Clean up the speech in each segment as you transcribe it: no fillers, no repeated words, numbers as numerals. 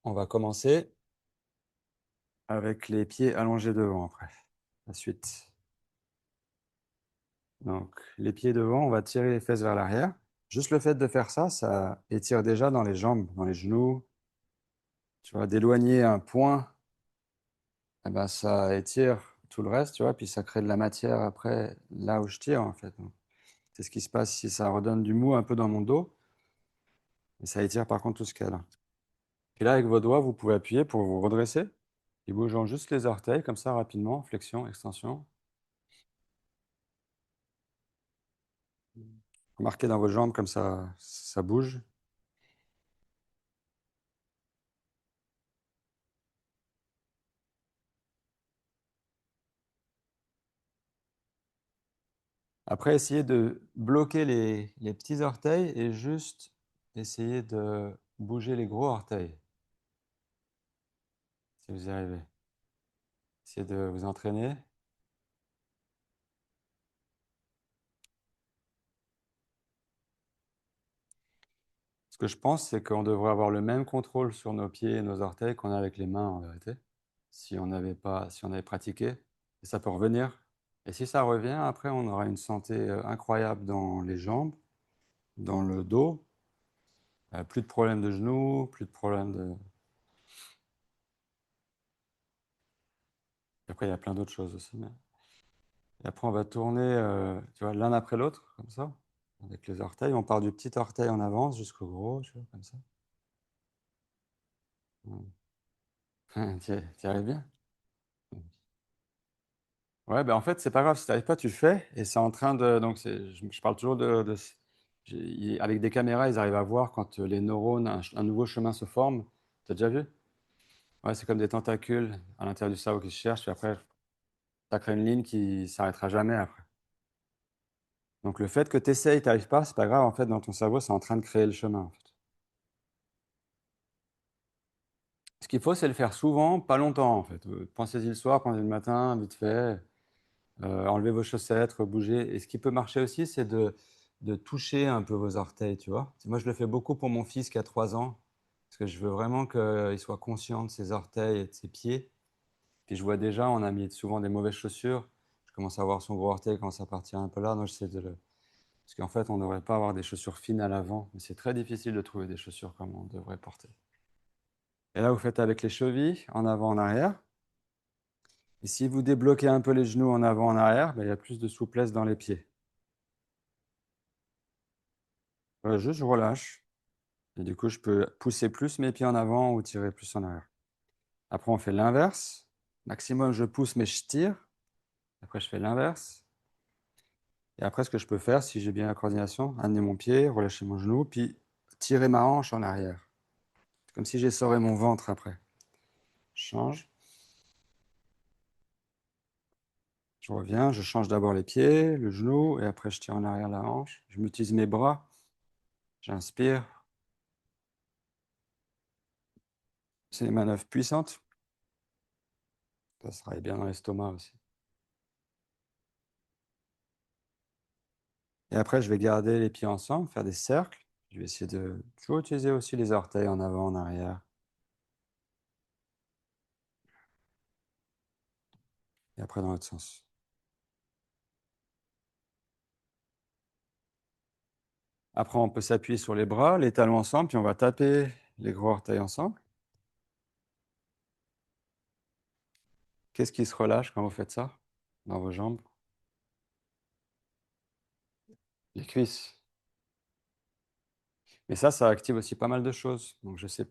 On va commencer avec les pieds allongés devant après, la suite. Donc les pieds devant, on va tirer les fesses vers l'arrière. Juste le fait de faire ça, ça étire déjà dans les jambes, dans les genoux. Tu vois, d'éloigner un point, eh ben, ça étire tout le reste, tu vois, puis ça crée de la matière après là où je tire en fait. Donc, c'est ce qui se passe si ça redonne du mou un peu dans mon dos, et ça étire par contre tout ce qu'il y a là. Puis là, avec vos doigts, vous pouvez appuyer pour vous redresser, et bougeant juste les orteils comme ça rapidement, flexion, extension. Remarquez dans vos jambes comme ça bouge. Après, essayez de bloquer les petits orteils et juste essayer de bouger les gros orteils, si vous y arrivez. Essayez de vous entraîner. Ce que je pense, c'est qu'on devrait avoir le même contrôle sur nos pieds et nos orteils qu'on a avec les mains, en vérité, si on avait pratiqué. Et ça peut revenir. Et si ça revient, après, on aura une santé incroyable dans les jambes, dans le dos. Plus de problèmes de genoux, plus de problèmes de... Après, il y a plein d'autres choses aussi. Et après, on va tourner tu vois, l'un après l'autre, comme ça, avec les orteils. On part du petit orteil en avance jusqu'au gros, tu vois, comme ça. Tu y arrives bien? Ouais, ben en fait, c'est pas grave. Si tu n'arrives pas, tu le fais. Et c'est en train de. Donc, je parle toujours avec des caméras, ils arrivent à voir quand les neurones, un nouveau chemin se forme. Tu as déjà vu? Ouais, c'est comme des tentacules à l'intérieur du cerveau qui se cherchent. Puis après, ça crée une ligne qui s'arrêtera jamais après. Donc, le fait que tu essayes, tu n'arrives pas, c'est pas grave. En fait, dans ton cerveau, c'est en train de créer le chemin, en fait. Ce qu'il faut, c'est le faire souvent, pas longtemps en fait. Pensez-y le soir, pensez le matin, vite fait. Enlevez vos chaussettes, bougez. Et ce qui peut marcher aussi, c'est de toucher un peu vos orteils, tu vois. Moi, je le fais beaucoup pour mon fils qui a 3 ans, parce que je veux vraiment qu'il soit conscient de ses orteils et de ses pieds. Puis je vois déjà, on a mis souvent des mauvaises chaussures. Je commence à voir son gros orteil quand ça partir un peu là. Donc j'essaie de le... Parce qu'en fait, on ne devrait pas avoir des chaussures fines à l'avant, mais c'est très difficile de trouver des chaussures comme on devrait porter. Et là, vous faites avec les chevilles, en avant, en arrière. Et si vous débloquez un peu les genoux en avant, en arrière, ben, il y a plus de souplesse dans les pieds. Juste, je relâche. Et du coup, je peux pousser plus mes pieds en avant ou tirer plus en arrière. Après, on fait l'inverse. Maximum, je pousse, mais je tire. Après, je fais l'inverse. Et après, ce que je peux faire, si j'ai bien la coordination, amener mon pied, relâcher mon genou, puis tirer ma hanche en arrière. C'est comme si j'essorais mon ventre après. Je change. Je reviens, je change d'abord les pieds, le genou, et après, je tire en arrière la hanche. Je m'utilise mes bras. J'inspire. C'est des manœuvres puissantes. Ça se travaille bien dans l'estomac aussi. Et après, je vais garder les pieds ensemble, faire des cercles. Je vais essayer de toujours utiliser aussi les orteils en avant, en arrière. Et après, dans l'autre sens. Après, on peut s'appuyer sur les bras, les talons ensemble, puis on va taper les gros orteils ensemble. Qu'est-ce qui se relâche quand vous faites ça dans vos jambes? Les cuisses. Mais ça active aussi pas mal de choses. Donc, je sais.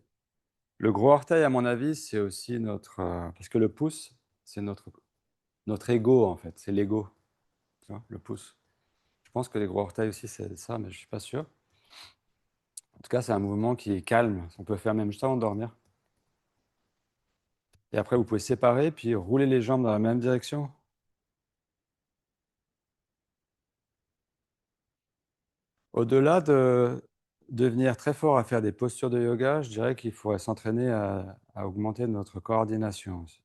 Le gros orteil, à mon avis, c'est aussi notre. Parce que le pouce, c'est notre ego, en fait. C'est l'ego, tu vois, le pouce. Je pense que les gros orteils aussi, c'est ça, mais je ne suis pas sûr. En tout cas, c'est un mouvement qui est calme. On peut faire même juste avant de dormir. Et après, vous pouvez séparer, puis rouler les jambes dans la même direction. Au-delà de devenir très fort à faire des postures de yoga, je dirais qu'il faudrait s'entraîner à augmenter notre coordination aussi.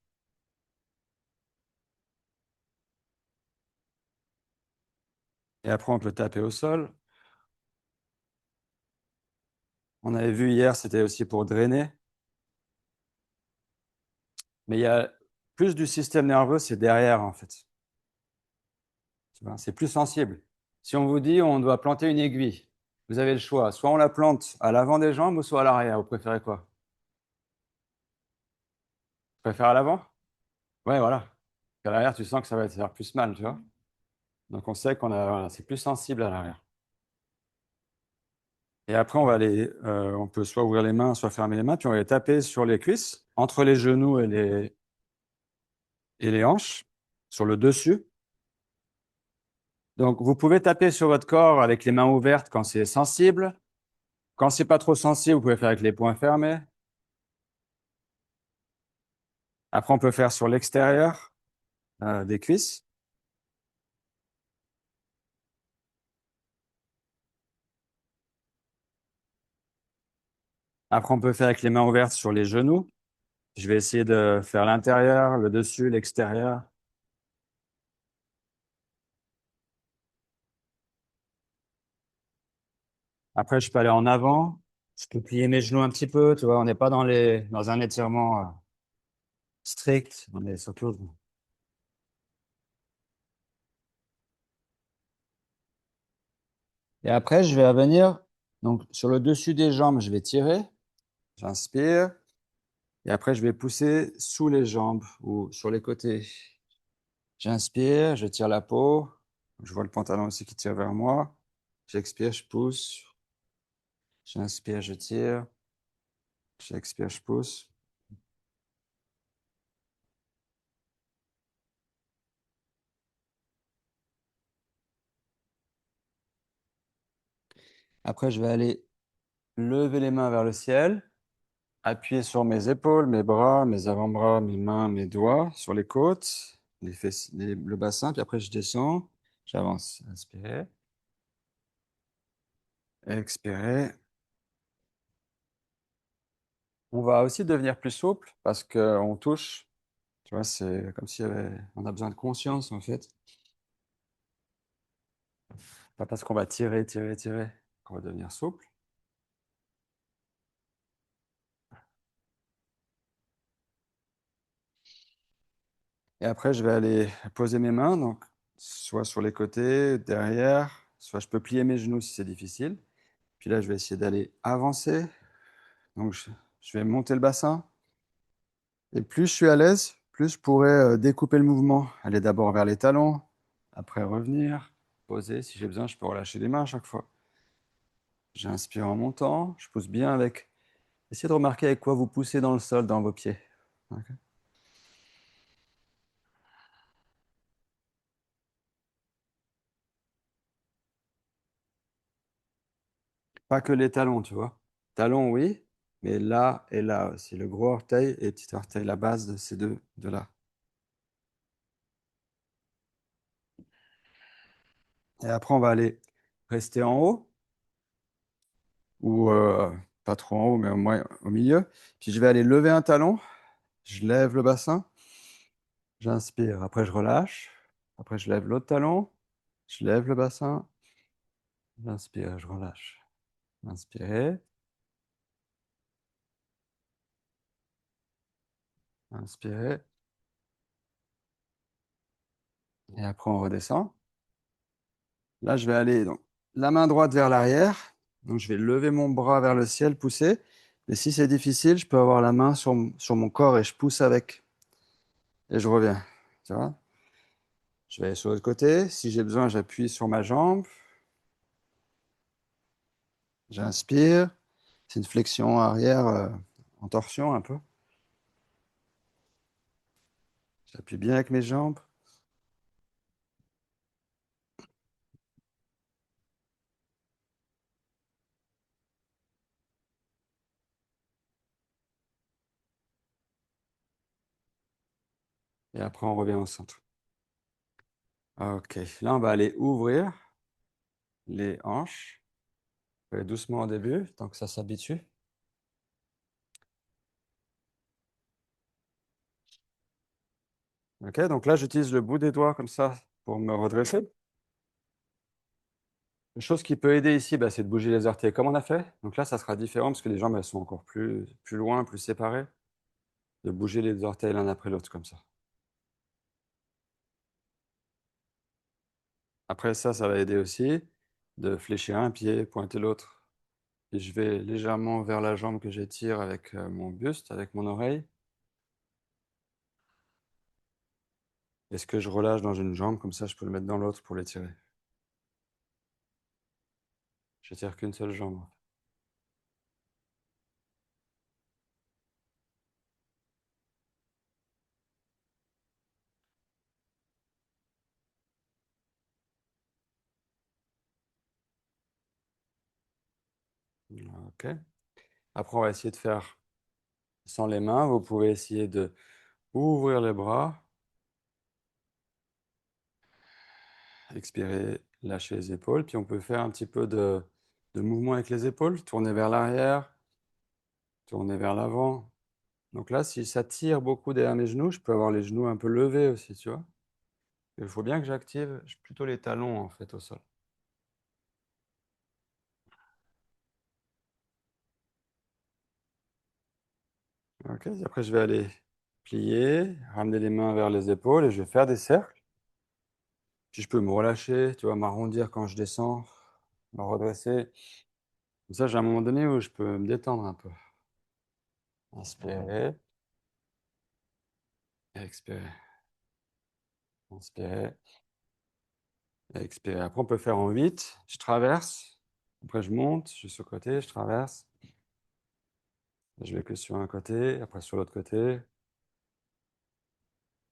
Et après, on peut taper au sol. On avait vu hier, c'était aussi pour drainer. Mais il y a plus du système nerveux, c'est derrière, en fait. Tu vois, c'est plus sensible. Si on vous dit on doit planter une aiguille, vous avez le choix. Soit on la plante à l'avant des jambes ou soit à l'arrière. Vous préférez quoi? Vous préférez à l'avant? Ouais, voilà. À l'arrière, tu sens que ça va te faire plus mal, tu vois. Donc on sait qu'on a, voilà, c'est plus sensible à l'arrière. Et après, on peut soit ouvrir les mains, soit fermer les mains, puis on va les taper sur les cuisses, entre les genoux et les hanches, sur le dessus. Donc vous pouvez taper sur votre corps avec les mains ouvertes quand c'est sensible. Quand c'est pas trop sensible, vous pouvez faire avec les poings fermés. Après, on peut faire sur l'extérieur des cuisses. Après, on peut faire avec les mains ouvertes sur les genoux. Je vais essayer de faire l'intérieur, le dessus, l'extérieur. Après, je peux aller en avant. Je peux plier mes genoux un petit peu. Tu vois, on n'est pas dans un étirement strict. On est surtout. Et après, je vais venir donc sur le dessus des jambes, je vais tirer. J'inspire. Et après, je vais pousser sous les jambes ou sur les côtés. J'inspire, je tire la peau. Je vois le pantalon aussi qui tire vers moi. J'expire, je pousse. J'inspire, je tire. J'expire, je pousse. Après, je vais aller lever les mains vers le ciel, appuyer sur mes épaules, mes bras, mes avant-bras, mes mains, mes doigts, sur les côtes, les fesses, le bassin. Puis après, je descends. J'avance. Inspirez. Expirez. On va aussi devenir plus souple parce qu'on touche. Tu vois, c'est comme si on a besoin de conscience, en fait. Pas parce qu'on va tirer, tirer, tirer qu'on va devenir souple. Et après, je vais aller poser mes mains, donc soit sur les côtés, derrière, soit je peux plier mes genoux si c'est difficile. Puis là, je vais essayer d'aller avancer. Donc, je vais monter le bassin. Et plus je suis à l'aise, plus je pourrais découper le mouvement. Aller d'abord vers les talons, après revenir, poser. Si j'ai besoin, je peux relâcher les mains à chaque fois. J'inspire en montant, je pousse bien avec. Essayez de remarquer avec quoi vous poussez dans le sol, dans vos pieds. Ok. Pas que les talons, tu vois. Talons, oui, mais là et là aussi. Le gros orteil et le petit orteil, la base de ces deux là. Et après, on va aller rester en haut, ou pas trop en haut, mais au moins au milieu. Puis je vais aller lever un talon, je lève le bassin, j'inspire. Après, je relâche. Après, je lève l'autre talon, je lève le bassin, j'inspire, je relâche. Inspirez, inspirez. Et après, on redescend. Là, je vais aller donc, la main droite vers l'arrière. Donc, je vais lever mon bras vers le ciel, pousser. Et si c'est difficile, je peux avoir la main sur mon corps et je pousse avec. Et je reviens. Tu vois? Je vais aller sur l'autre côté. Si j'ai besoin, j'appuie sur ma jambe. J'inspire. C'est une flexion arrière en torsion un peu. J'appuie bien avec mes jambes. Et après, on revient au centre. Ok. Là, on va aller ouvrir les hanches. On va aller doucement au début, tant que ça s'habitue. Ok. Donc là, j'utilise le bout des doigts comme ça pour me redresser. Une chose qui peut aider ici, bah, c'est de bouger les orteils comme on a fait. Donc là, ça sera différent parce que les jambes, elles sont encore plus loin, plus séparées. de bouger les orteils l'un après l'autre comme ça. Après ça, ça va aider aussi de fléchir un pied, pointer l'autre. Et je vais légèrement vers la jambe que j'étire avec mon buste, avec mon oreille. Et ce que je relâche dans une jambe, comme ça, je peux le mettre dans l'autre pour l'étirer. J'étire qu'une seule jambe. OK. Après, on va essayer de faire sans les mains. Vous pouvez essayer de ouvrir les bras, expirer, lâcher les épaules. Puis on peut faire un petit peu de mouvement avec les épaules, tourner vers l'arrière, tourner vers l'avant. Donc là, si ça tire beaucoup derrière mes genoux, je peux avoir les genoux un peu levés aussi, tu vois. Il faut bien que j'active plutôt les talons en fait au sol. OK. Et après, je vais aller plier, ramener les mains vers les épaules et je vais faire des cercles. Puis je peux me relâcher, tu vois, m'arrondir quand je descends, me redresser. Comme ça, j'ai un moment donné où je peux me détendre un peu. Inspirer, expirer, inspirer, expirer. Après, on peut faire en 8. Je traverse. Après, je monte, je suis sur le côté, je traverse. Je vais que sur un côté, après sur l'autre côté.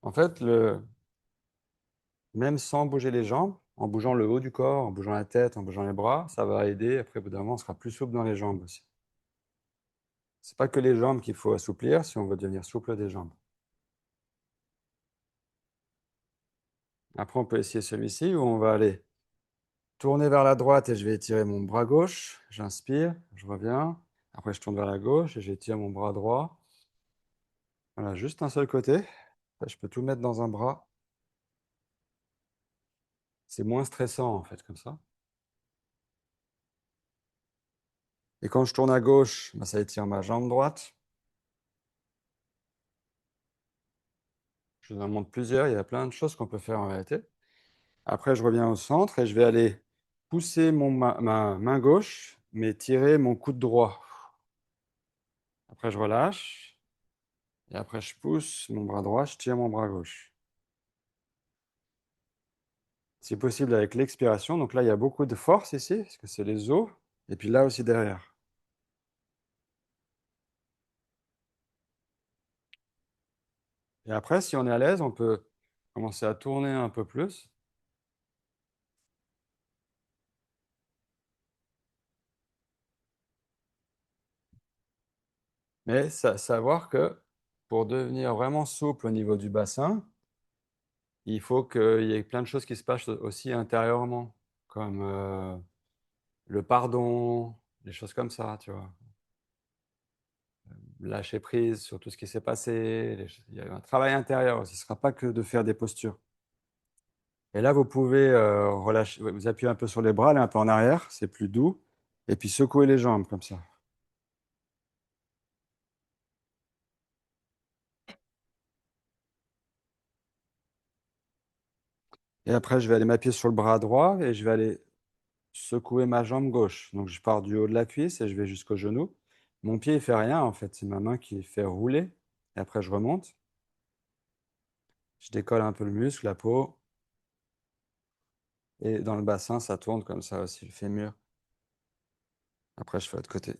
En fait, même sans bouger les jambes, en bougeant le haut du corps, en bougeant la tête, en bougeant les bras, ça va aider. Après, au bout d'un moment, on sera plus souple dans les jambes aussi. C'est pas que les jambes qu'il faut assouplir si on veut devenir souple des jambes. Après, on peut essayer celui-ci où on va aller tourner vers la droite et je vais étirer mon bras gauche. J'inspire, je reviens. Après, je tourne vers la gauche et j'étire mon bras droit. Voilà, juste un seul côté. Là, je peux tout mettre dans un bras. C'est moins stressant en fait comme ça. Et quand je tourne à gauche, bah, ça étire ma jambe droite. Je vous en montre plusieurs. Il y a plein de choses qu'on peut faire en réalité. Après, je reviens au centre et je vais aller pousser ma main gauche, mais tirer mon coude droit. Après, je relâche. Et après, je pousse mon bras droit, je tire mon bras gauche. Si possible avec l'expiration. Donc là, il y a beaucoup de force ici, parce que c'est les os. Et puis là aussi derrière. Et après, si on est à l'aise, on peut commencer à tourner un peu plus. Mais savoir que pour devenir vraiment souple au niveau du bassin, il faut qu'il y ait plein de choses qui se passent aussi intérieurement, comme le pardon, des choses comme ça, tu vois. Lâcher prise sur tout ce qui s'est passé. Il y a un travail intérieur aussi. Ce ne sera pas que de faire des postures. Et là, vous pouvez relâcher, ouais, vous appuyez un peu sur les bras, aller un peu en arrière, c'est plus doux. Et puis secouer les jambes comme ça. Et après, je vais aller m'appuyer sur le bras droit et je vais aller secouer ma jambe gauche. Donc, je pars du haut de la cuisse et je vais jusqu'au genou. Mon pied, il fait rien, en fait. C'est ma main qui fait rouler. Et après, je remonte. Je décolle un peu le muscle, la peau. Et dans le bassin, ça tourne comme ça aussi, le fémur. Après, je fais de l'autre côté.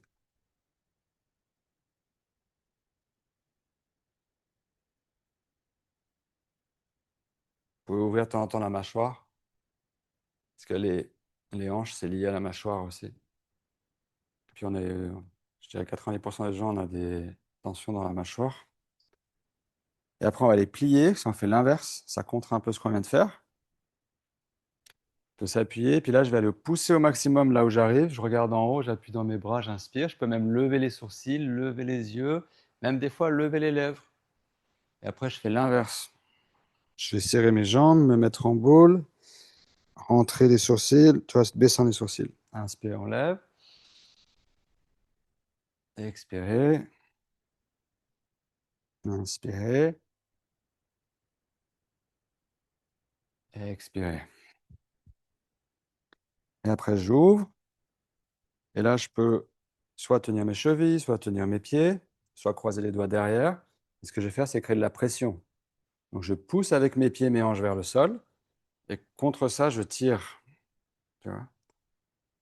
Vous pouvez ouvrir de temps en temps la mâchoire. Parce que les hanches, c'est lié à la mâchoire aussi. Puis on est, je dirais 90% des gens, on a des tensions dans la mâchoire. Et après, on va les plier, si on fait l'inverse, ça contre un peu ce qu'on vient de faire. On peut s'appuyer, puis là, je vais le pousser au maximum là où j'arrive. Je regarde en haut, j'appuie dans mes bras, j'inspire. Je peux même lever les sourcils, lever les yeux, même des fois lever les lèvres. Et après, je fais l'inverse. Je vais serrer mes jambes, me mettre en boule, rentrer les sourcils, tu vois, baissant les sourcils. Inspire, on lève. Expirer. Inspirez. Et expirez. Et après, j'ouvre. Et là, je peux soit tenir mes chevilles, soit tenir mes pieds, soit croiser les doigts derrière. Et ce que je vais faire, c'est créer de la pression. Donc, je pousse avec mes pieds, mes hanches vers le sol. Et contre ça, je tire. Tu vois,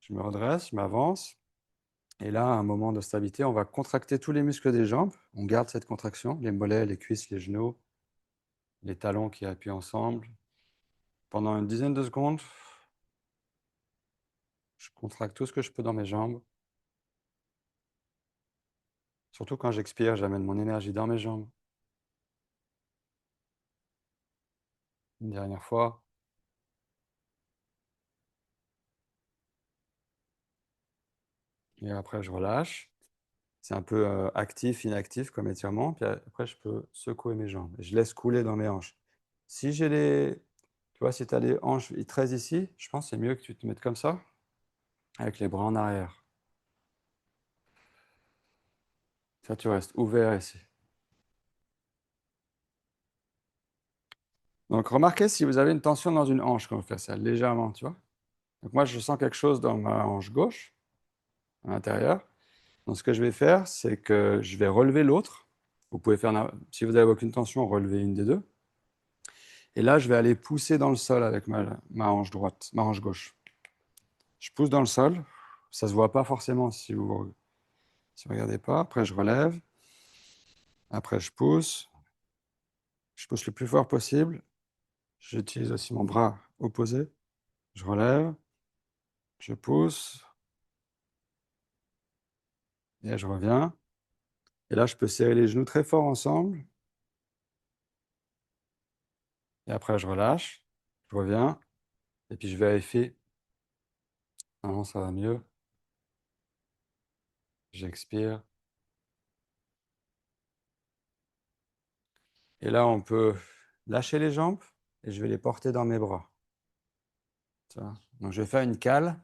je me redresse, je m'avance. Et là, à un moment de stabilité, on va contracter tous les muscles des jambes. On garde cette contraction, les mollets, les cuisses, les genoux, les talons qui appuient ensemble. Pendant une dizaine de secondes, je contracte tout ce que je peux dans mes jambes. Surtout quand j'expire, j'amène mon énergie dans mes jambes. Une dernière fois. Et après, je relâche. C'est un peu actif, inactif comme étirement. Puis après, je peux secouer mes jambes. Et je laisse couler dans mes hanches. Si j'ai les... Tu vois, si tu as les hanches très ici, je pense que c'est mieux que tu te mettes comme ça, avec les bras en arrière. Ça, tu restes ouvert ici. Donc, remarquez si vous avez une tension dans une hanche quand vous faites ça, légèrement, tu vois. Donc, moi, je sens quelque chose dans ma hanche gauche, à l'intérieur. Donc, ce que je vais faire, c'est que je vais relever l'autre. Vous pouvez faire, si vous n'avez aucune tension, relevez une des deux. Et là, je vais aller pousser dans le sol avec ma hanche droite, ma hanche gauche. Je pousse dans le sol. Ça ne se voit pas forcément si vous regardez pas. Après, je relève. Après, je pousse. Je pousse le plus fort possible. J'utilise aussi mon bras opposé. Je relève. Je pousse. Et je reviens. Et là, je peux serrer les genoux très fort ensemble. Et après, je relâche. Je reviens. Et puis, je vérifie. Non, ça va mieux. J'expire. Et là, on peut lâcher les jambes et je vais les porter dans mes bras. Tu vois. Donc, je vais faire une cale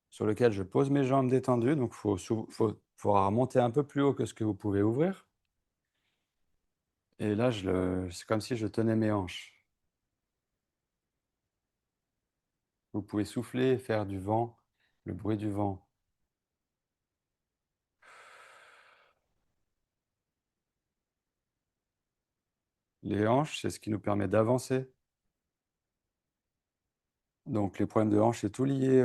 sur laquelle je pose mes jambes détendues. Donc, faudra remonter un peu plus haut que ce que vous pouvez ouvrir. Et là, c'est comme si je tenais mes hanches. Vous pouvez souffler et faire du vent, le bruit du vent. Les hanches, c'est ce qui nous permet d'avancer. Donc, les problèmes de hanches, c'est tout lié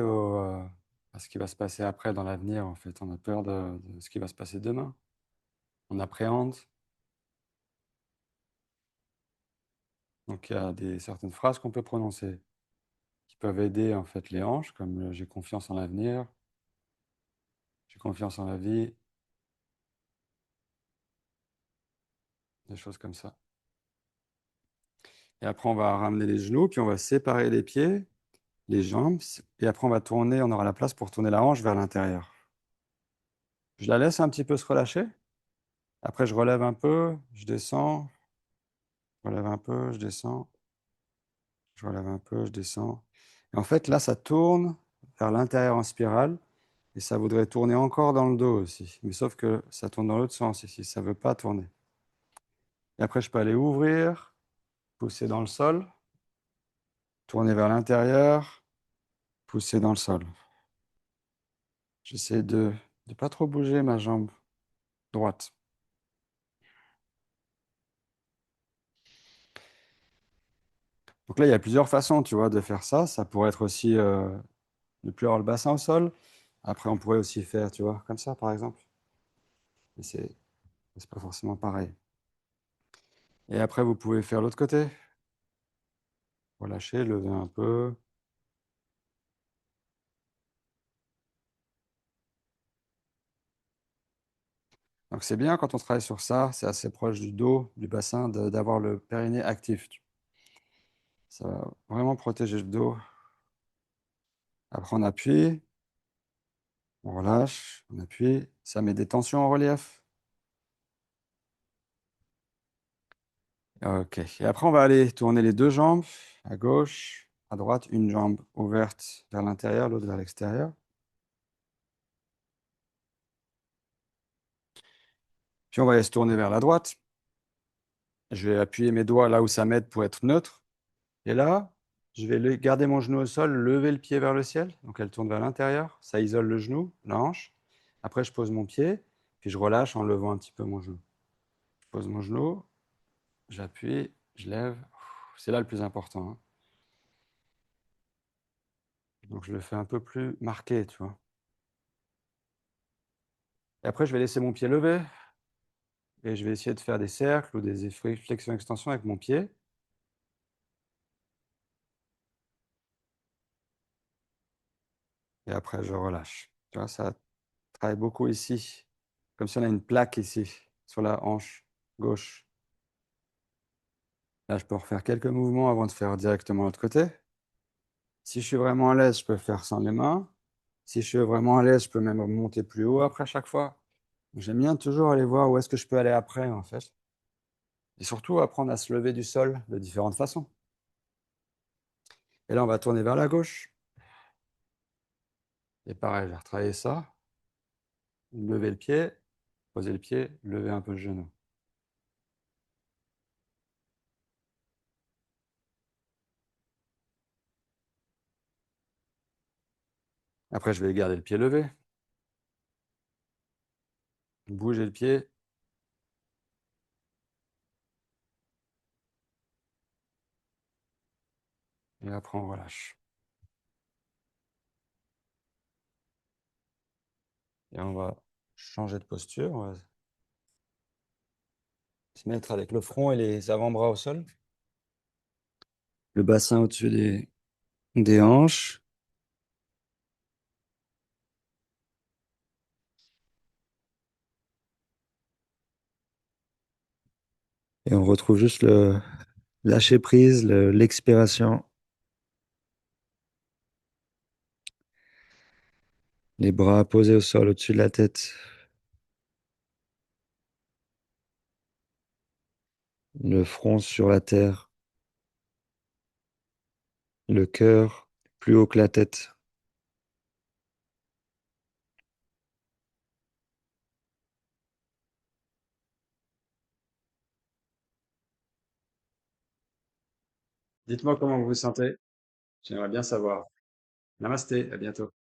à ce qui va se passer après dans l'avenir. En fait, on a peur de ce qui va se passer demain. On appréhende. Donc, il y a certaines phrases qu'on peut prononcer qui peuvent aider en fait les hanches, comme j'ai confiance en l'avenir, j'ai confiance en la vie, des choses comme ça. Et après, on va ramener les genoux, puis on va séparer les pieds, les jambes, et après, on va tourner, on aura la place pour tourner la hanche vers l'intérieur. Je la laisse un petit peu se relâcher. Après, je relève un peu, je descends, je relève un peu, je descends, je relève un peu, je descends. Et en fait, là, ça tourne vers l'intérieur en spirale, et ça voudrait tourner encore dans le dos aussi. Mais sauf que ça tourne dans l'autre sens ici, ça ne veut pas tourner. Et après, je peux aller ouvrir, pousser dans le sol, tourner vers l'intérieur, pousser dans le sol. J'essaie de ne pas trop bouger ma jambe droite. Donc là, il y a plusieurs façons, tu vois, de faire ça. Ça pourrait être aussi de plus avoir le bassin au sol. Après, on pourrait aussi faire, tu vois, comme ça, par exemple. Mais c'est pas forcément pareil. Et après, vous pouvez faire l'autre côté. Relâcher, lever un peu. Donc c'est bien quand on travaille sur ça, c'est assez proche du dos, du bassin, d'avoir le périnée actif. Ça va vraiment protéger le dos. Après, on appuie, on relâche, on appuie. Ça met des tensions en relief. Ok. Et après, on va aller tourner les deux jambes, à gauche, à droite, une jambe ouverte vers l'intérieur, l'autre vers l'extérieur. Puis on va aller se tourner vers la droite. Je vais appuyer mes doigts là où ça m'aide pour être neutre. Et là, je vais garder mon genou au sol, lever le pied vers le ciel. Donc elle tourne vers l'intérieur. Ça isole le genou, la hanche. Après, je pose mon pied, puis je relâche en levant un petit peu mon genou. Je pose mon genou, j'appuie, je lève. C'est là le plus important, hein. Donc je le fais un peu plus marqué, tu vois. Et après, je vais laisser mon pied levé et je vais essayer de faire des cercles ou des flexions-extensions avec mon pied. Et après, je relâche. Tu vois, ça travaille beaucoup ici, comme si on a une plaque ici, sur la hanche gauche. Là, je peux refaire quelques mouvements avant de faire directement l'autre côté. Si je suis vraiment à l'aise, je peux faire sans les mains. Si je suis vraiment à l'aise, je peux même remonter plus haut après chaque fois. J'aime bien toujours aller voir où est-ce que je peux aller après, en fait. Et surtout, apprendre à se lever du sol de différentes façons. Et là, on va tourner vers la gauche. Et pareil, je vais retravailler ça. Lever le pied, poser le pied, lever un peu le genou. Après, je vais garder le pied levé, bouger le pied, et après, on relâche. Et on va changer de posture. On va se mettre avec le front et les avant-bras au sol. Le bassin au-dessus des hanches. Et on retrouve juste le lâcher prise, l'expiration. Les bras posés au sol au-dessus de la tête. Le front sur la terre. Le cœur plus haut que la tête. Dites-moi comment vous vous sentez. J'aimerais bien savoir. Namasté, à bientôt.